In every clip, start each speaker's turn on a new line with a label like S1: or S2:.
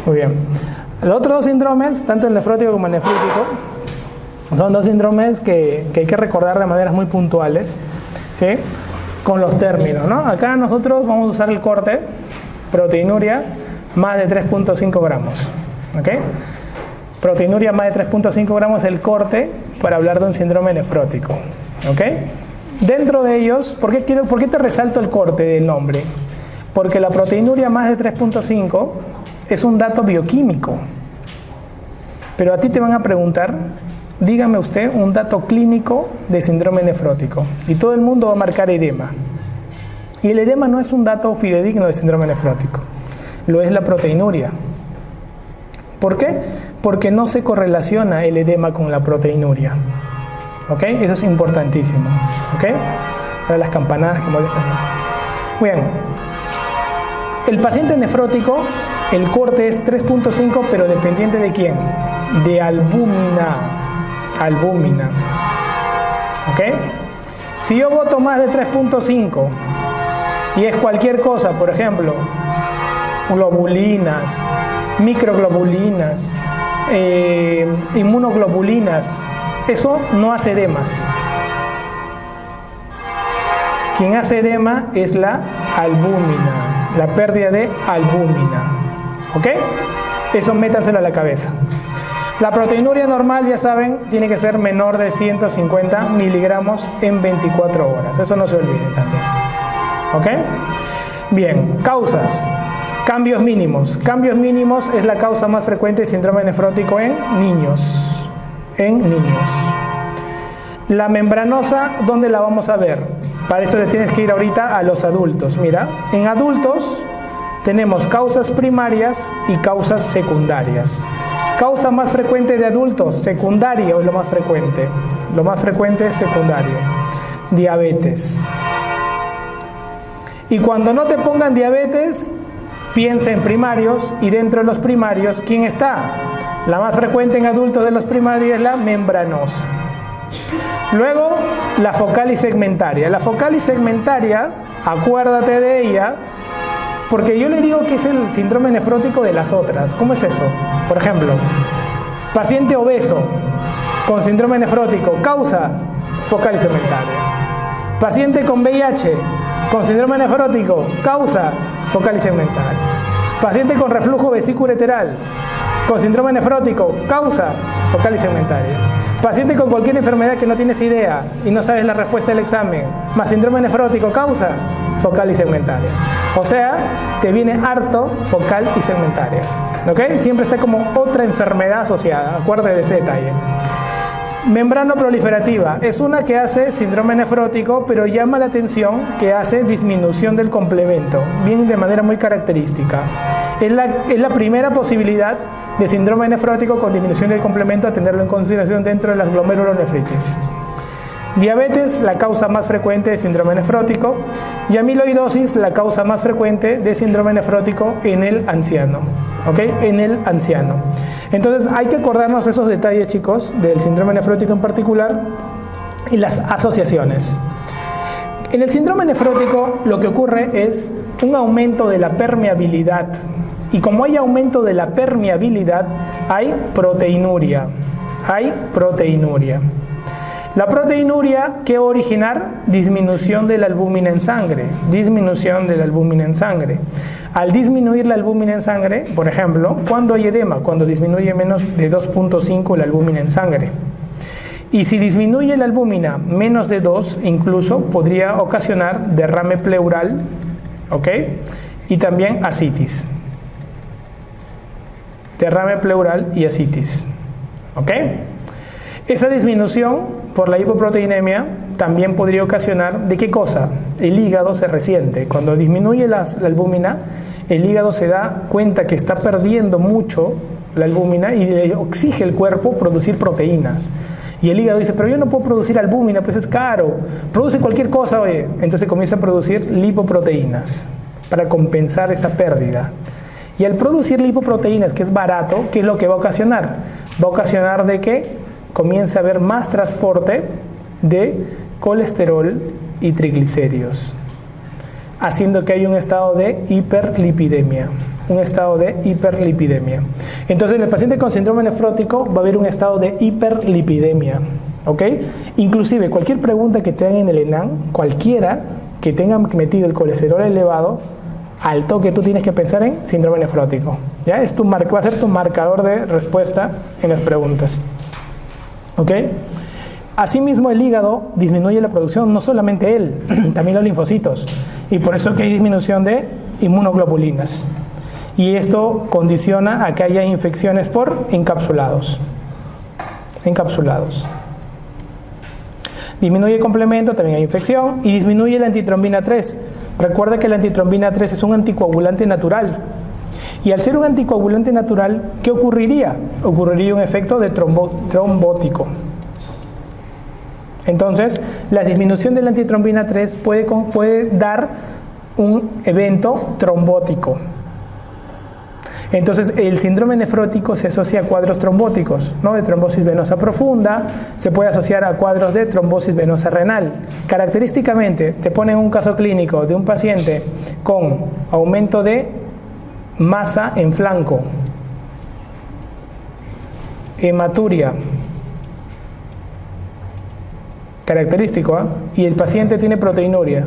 S1: Muy bien. Los otros dos síndromes, tanto el nefrótico como el nefrítico, son dos síndromes que hay que recordar de maneras muy puntuales, ¿sí? Con los términos, ¿no? Acá nosotros vamos a usar el corte, proteinuria, más de 3.5 gramos, ¿ok? Proteinuria más de 3.5 gramos es el corte para hablar de un síndrome nefrótico, ¿ok? Dentro de ellos, ¿por qué te resalto el corte del nombre? Porque la proteinuria más de 3.5 es un dato bioquímico, pero a ti te van a preguntar, dígame usted un dato clínico de síndrome nefrótico, y todo el mundo va a marcar edema. Y el edema no es un dato fidedigno de síndrome nefrótico, lo es la proteinuria. ¿Por qué? Porque no se correlaciona el edema con la proteinuria. ¿Ok? Eso es importantísimo. ¿Ok? Para las campanadas que molestan. Bien. El paciente nefrótico, el corte es 3.5, pero dependiente de quién? De albúmina. Albúmina. ¿Ok? Si yo boto más de 3.5 y es cualquier cosa, por ejemplo, globulinas, microglobulinas, inmunoglobulinas, eso no hace edemas. Quien hace edema es la albúmina, la pérdida de albúmina. ¿Ok? Eso métanselo a la cabeza. La proteinuria normal, ya saben, tiene que ser menor de 150 miligramos en 24 horas. Eso no se olviden también. ¿Ok? Bien, causas. Cambios mínimos. Cambios mínimos es la causa más frecuente de síndrome nefrótico en niños. En niños. La membranosa, ¿dónde la vamos a ver? Para eso te tienes que ir ahorita a los adultos. Mira, en adultos tenemos causas primarias y causas secundarias. Causa más frecuente de adultos, secundario es lo más frecuente. Lo más frecuente es secundario. Diabetes. Y cuando no te pongan diabetes, piensa en primarios, y dentro de los primarios, ¿quién está? La más frecuente en adultos de los primarios es la membranosa. Luego, la focal y segmentaria. La focal y segmentaria, acuérdate de ella, porque yo le digo que es el síndrome nefrótico de las otras. ¿Cómo es eso? Por ejemplo, paciente obeso con síndrome nefrótico, causa focal y segmentaria. Paciente con VIH con síndrome nefrótico, causa focal y segmentaria. Paciente con reflujo vesículo-ureteral con síndrome nefrótico, causa focal y segmentaria. Paciente con cualquier enfermedad que no tienes idea y no sabes la respuesta del examen, más síndrome nefrótico, causa focal y segmentaria. O sea, te viene harto focal y segmentaria. ¿Ok? Siempre está como otra enfermedad asociada. Acuérdate de ese detalle. Membrano proliferativa es una que hace síndrome nefrótico, pero llama la atención que hace disminución del complemento, bien de manera muy característica. Es la primera posibilidad de síndrome nefrótico con disminución del complemento a tenerlo en consideración dentro de las glomerulonefritis. Diabetes, la causa más frecuente de síndrome nefrótico, y amiloidosis, la causa más frecuente de síndrome nefrótico en el anciano. ¿Ok? En el anciano. Entonces hay que acordarnos esos detalles, chicos, del síndrome nefrótico en particular y las asociaciones. En el síndrome nefrótico lo que ocurre es un aumento de la permeabilidad, y como hay aumento de la permeabilidad, hay proteinuria. Hay proteinuria. La proteinuria, ¿qué va a originar? Disminución de la albúmina en sangre. Disminución de la albúmina en sangre. Al disminuir la albúmina en sangre, por ejemplo, ¿cuándo hay edema? Cuando disminuye menos de 2.5 la albúmina en sangre. Y si disminuye la albúmina menos de 2, incluso podría ocasionar derrame pleural, ¿ok? Y también ascitis. Derrame pleural y ascitis, ¿ok? Esa disminución por la hipoproteinemia también podría ocasionar, ¿de qué cosa? El hígado se resiente. Cuando disminuye la albúmina, el hígado se da cuenta que está perdiendo mucho la albúmina y le exige el cuerpo producir proteínas. Y el hígado dice, pero yo no puedo producir albúmina, pues es caro. Produce cualquier cosa, oye. Entonces comienza a producir lipoproteínas para compensar esa pérdida. Y al producir lipoproteínas, que es barato, ¿qué es lo que va a ocasionar? Va a ocasionar de que comienza a haber más transporte de colesterol y triglicéridos, haciendo que haya un estado de hiperlipidemia. un estado de hiperlipidemia. Entonces, en el paciente con síndrome nefrótico va a haber un estado de hiperlipidemia, ¿ok? Inclusive, cualquier pregunta que te hagan en el ENAM, cualquiera que tenga metido el colesterol elevado, al toque tú tienes que pensar en síndrome nefrótico, ¿ya? Va a ser tu marcador de respuesta en las preguntas, ¿ok? Asimismo, el hígado disminuye la producción, no solamente él, también los linfocitos, y por eso que hay disminución de inmunoglobulinas. Y esto condiciona a que haya infecciones por encapsulados. Disminuye el complemento, también hay infección, y disminuye la antitrombina 3. Recuerda que la antitrombina 3 es un anticoagulante natural. Y al ser un anticoagulante natural, ¿qué ocurriría? Ocurriría un efecto de trombótico. Entonces, la disminución de la antitrombina 3 puede dar un evento trombótico. Entonces, el síndrome nefrótico se asocia a cuadros trombóticos, ¿no? De trombosis venosa profunda, se puede asociar a cuadros de trombosis venosa renal. Característicamente, te ponen un caso clínico de un paciente con aumento de masa en flanco, hematuria, característico, ¿eh? Y el paciente tiene proteinuria.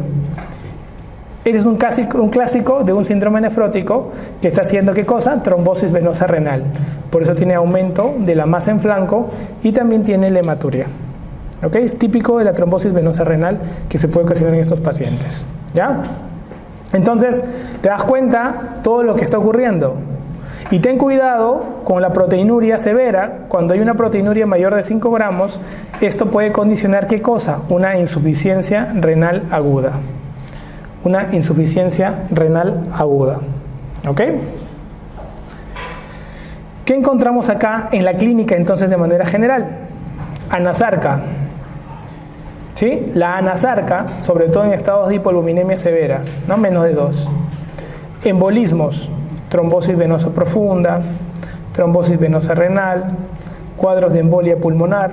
S1: Ese es un clásico de un síndrome nefrótico que está haciendo ¿qué cosa? Trombosis venosa renal. Por eso tiene aumento de la masa en flanco y también tiene la hematuria. ¿Ok? Es típico de la trombosis venosa renal que se puede ocasionar en estos pacientes. ¿Ya? Entonces, te das cuenta todo lo que está ocurriendo. Y ten cuidado con la proteinuria severa. Cuando hay una proteinuria mayor de 5 gramos, esto puede condicionar ¿qué cosa? Una insuficiencia renal aguda. Una insuficiencia renal aguda. ¿Ok? ¿Qué encontramos acá en la clínica entonces de manera general? Anasarca. ¿Sí? La anasarca, sobre todo en estados de hipoalbuminemia severa, ¿no? Menos de 2. Embolismos, trombosis venosa profunda, trombosis venosa renal, cuadros de embolia pulmonar,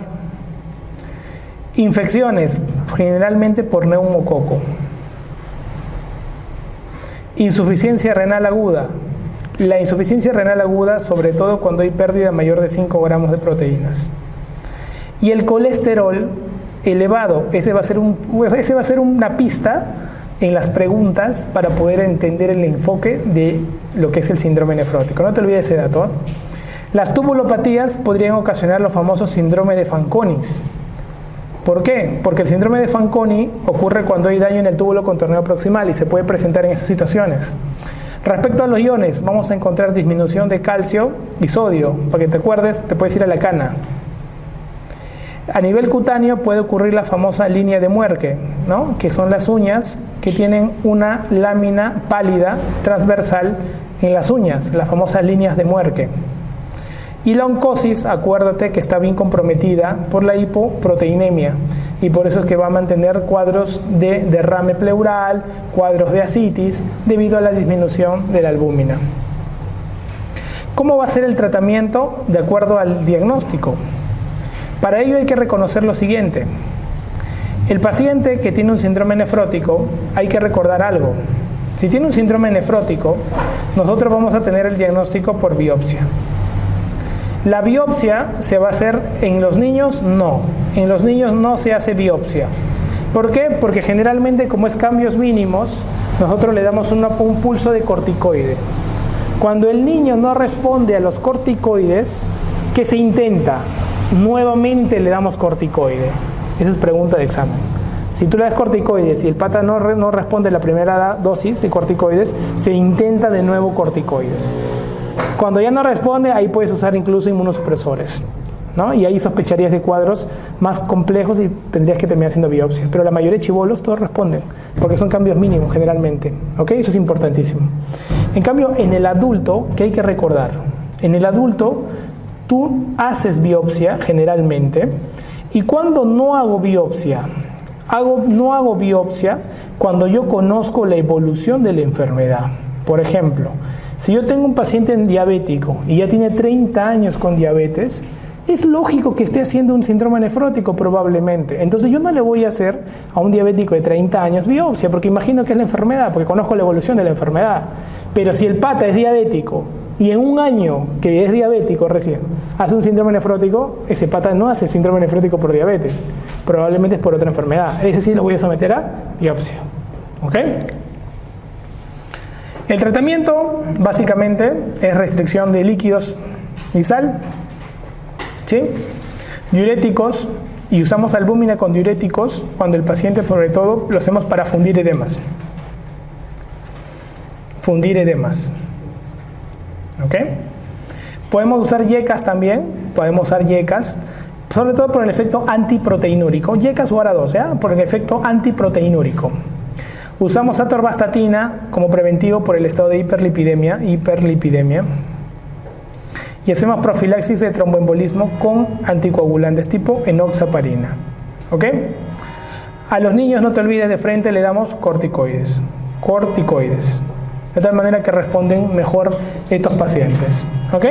S1: infecciones, generalmente por neumococo. Insuficiencia renal aguda. La insuficiencia renal aguda, sobre todo cuando hay pérdida mayor de 5 gramos de proteínas. Y el colesterol elevado. Ese va a ser una pista en las preguntas para poder entender el enfoque de lo que es el síndrome nefrótico. No te olvides ese dato, ¿eh? Las tubulopatías podrían ocasionar los famosos síndrome de Fanconi. ¿Por qué? Porque el síndrome de Fanconi ocurre cuando hay daño en el túbulo contorneo proximal y se puede presentar en esas situaciones. Respecto a los iones, vamos a encontrar disminución de calcio y sodio. Para que te acuerdes, te puedes ir a la cana. A nivel cutáneo puede ocurrir la famosa línea de Muerque, ¿no? Que son las uñas que tienen una lámina pálida transversal en las uñas, las famosas líneas de Muerque. Y la oncosis, acuérdate que está bien comprometida por la hipoproteinemia y por eso es que va a mantener cuadros de derrame pleural, cuadros de ascitis debido a la disminución de la albúmina. ¿Cómo va a ser el tratamiento de acuerdo al diagnóstico? Para ello hay que reconocer lo siguiente. El paciente que tiene un síndrome nefrótico, hay que recordar algo. Si tiene un síndrome nefrótico, nosotros vamos a tener el diagnóstico por biopsia. La biopsia se va a hacer en los niños, no. En los niños no se hace biopsia. ¿Por qué? Porque generalmente, como es cambios mínimos, nosotros le damos un pulso de corticoide. Cuando el niño no responde a los corticoides, ¿qué se intenta? Nuevamente le damos corticoide. Esa es pregunta de examen. Si tú le das corticoides y el pata no responde a la primera dosis de corticoides, se intenta de nuevo corticoides. Cuando ya no responde, ahí puedes usar incluso inmunosupresores, ¿no? Y ahí sospecharías de cuadros más complejos y tendrías que terminar haciendo biopsia. Pero la mayoría de chibolos todos responden, porque son cambios mínimos generalmente, ¿ok? Eso es importantísimo. En cambio, en el adulto, ¿qué hay que recordar? En el adulto, tú haces biopsia generalmente, y cuando no hago biopsia, no hago biopsia cuando yo conozco la evolución de la enfermedad. Por ejemplo, si yo tengo un paciente diabético y ya tiene 30 años con diabetes, es lógico que esté haciendo un síndrome nefrótico probablemente. Entonces yo no le voy a hacer a un diabético de 30 años biopsia, porque imagino que es la enfermedad, porque conozco la evolución de la enfermedad. Pero si el pata es diabético y en un año que es diabético recién hace un síndrome nefrótico, ese pata no hace síndrome nefrótico por diabetes, probablemente es por otra enfermedad. Ese sí lo voy a someter a biopsia. ¿Ok? El tratamiento básicamente es restricción de líquidos y sal, ¿sí? Diuréticos, y usamos albúmina con diuréticos cuando el paciente, sobre todo, lo hacemos para fundir edemas. Fundir edemas. ¿Ok? Podemos usar yecas también, podemos usar yecas, sobre todo por el efecto antiproteinúrico. Yecas o ARA2, ¿ya? Por el efecto antiproteinúrico. Usamos atorvastatina como preventivo por el estado de hiperlipidemia. Y hacemos profilaxis de tromboembolismo con anticoagulantes tipo enoxaparina. ¿Ok? A los niños, no te olvides, de frente le damos corticoides. De tal manera que responden mejor estos pacientes. ¿Ok?